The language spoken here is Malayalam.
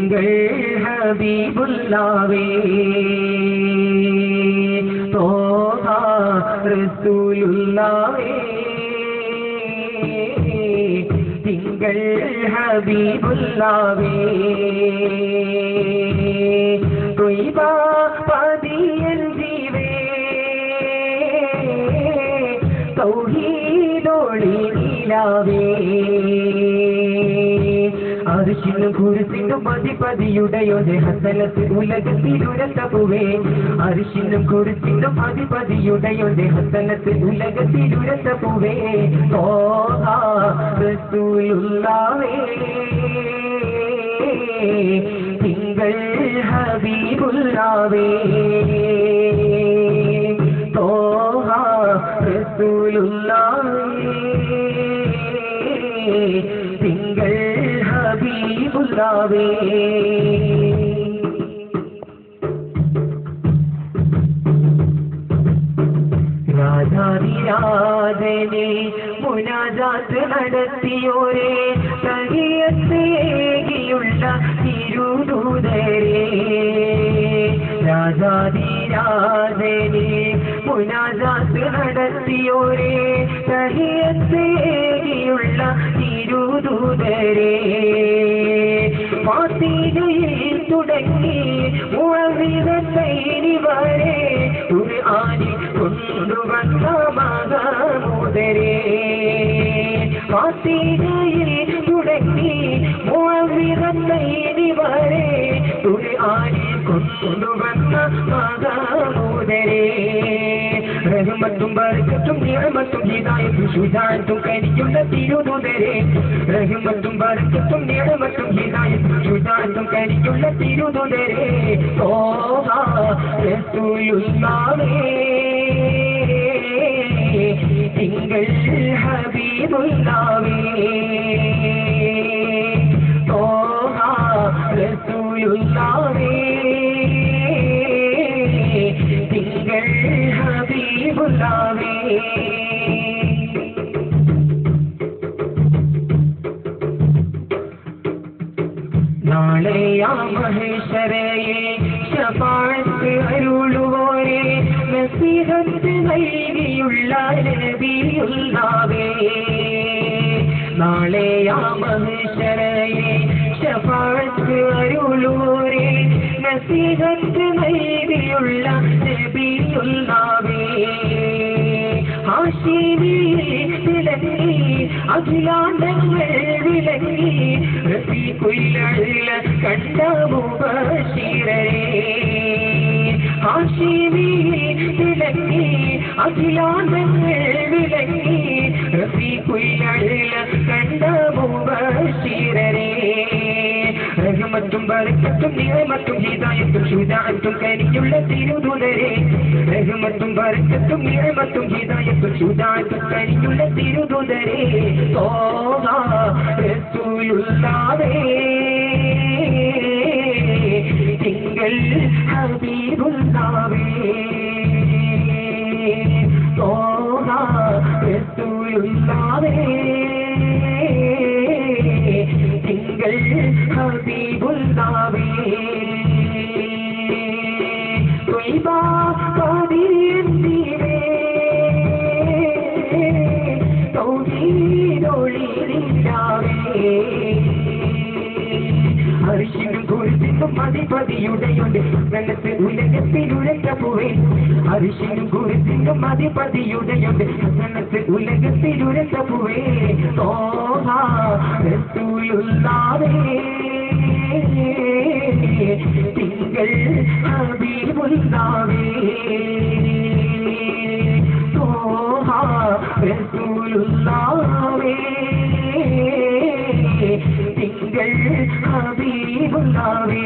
തിങ്കൾ ഹബീബുല്ലാവേ തോഹ റസൂലുള്ളാവേ തിങ്കൾ ഹബീബുല്ലാവേ ത്വയ്ബ പദിയൻ ജീവേ തൗഹീദൊളി നിലാവേ അർശിനും കുരിശിനും അധിപതിയുടയോന്റെ ഹസനത്ത് ഉലകത്തിലുരത്തപ്പുവേ അർശിനും കുരിശിനും അധിപതിയുടയോന്റെ ഹസനത്ത് ഉലകത്തിലുരത്തപ്പുവേ തോഹ റസൂലുള്ളാവേ തിങ്കൾ ഹബീബുല്ലാവേ തോഹ റസൂലുള്ളാവേ തിങ്കൾ ഹബീബുല്ലാവേ രാജാതിരാജനെ മുനാജാത്ത് നടത്തിയോരേ തഹിയത്തേകിയുള്ള തിരുദൂതരേ രാജാതിരാജനെ മുനാജാത്ത് നടത്തിയോരേ തഹിയത്തേകിയുള്ള തിരുദൂതരേ ഫാത്തിഹയിൽ തുടങ്ങി മുഅവ്വിദത്തൈനി വരെ ഖുർആനിൽ കൊണ്ടുവന്ന മഹമൂദരേ ഫാത്തിഹയിൽ തുടങ്ങി മുഅവ്വിദത്തൈനി വരെ ഖുർആനിൽ കൊണ്ടുവന്ന മഹമൂദരേ റഹ്മത്തും ബർക്കത്തും നിഅമത്തും ഹിദായത്തും ശുജാഅത്തും കരിയുള്ള തിരുദൂതരേ റഹ്മത്തും ബർക്കത്തും നിഅമത്തും ഹിദായത്തും ശുജാഅത്തും കരിയുള്ള തിരുദൂതരേ തോഹ റസൂലുള്ളാവേ തിങ്കൾ ഹബീബുല്ലാവേ തോഹ റസൂലുള്ളാവേ തിങ്കൾ ഹബീബുല്ലാവേ നാളെയാ മഹേശ്വരയെ ശഫാഅത്ത് അരുളുവോരേ നസീഹത്ത് നൽകിയുള്ള നബിയുള്ളാവേ നാളെയാ മഹേശ്വരയെ ശഫാഅത്ത് അരുളുവോരേ നസീഹത്ത് നൽകിയുള്ള നബിയുള്ളാവേ ഹാശിമിയിൽ വിളങ്ങി അഖിലാണ്ടങ്ങൾ വിളങ്ങി റഫീഖുൽ കണ്ട മുബശിറരേ ഹാശിമിയിൽ വിളങ്ങി അഖിലാണ്ടങ്ങൾ വിളങ്ങി റഫീഖുൽ കണ്ട മുബശിറരേ റഹ്മത്തും ബർക്കത്തും നിഅമത്തും ഹിദായത്തും ശുജാഅത്തും കരിയുള്ള തിരുദൂതരേ റഹ്മത്തും ബർക്കത്തും നിഅമത്തും ഹിദായത്തും ശുജാഅത്തും കരിയുള്ള തിരുദൂതരേ തോഹ റസൂലുള്ളാവേ തിങ്കൾ ഹബീബുല്ലാവേ തോഹ റസൂലുള്ളാവേ തിങ്കൾ ഹബീബുല്ലാവേ ത്വയ്ബ പദിയൻ ജീവേ തൗഹീദൊളി നിലാവേ അർശിനും കുരിശിനും അധിപതിയുടയോന്റെ ഹസനത്ത് ഉലകത്തിലുരത്തപ്പുവേ അർശിനും കുരിശിനും അധിപതിയുടയോന്റെ ഹസനത്ത് ഉലകത്തിലുരത്തപ്പുവേ തോഹ റസൂലുള്ളാവേ തിങ്കൾ ഹബീബുല്ലാവേ തോഹ റസൂലുള്ളാവേ തിങ്കൾ ഹബീബുല്ലാവേ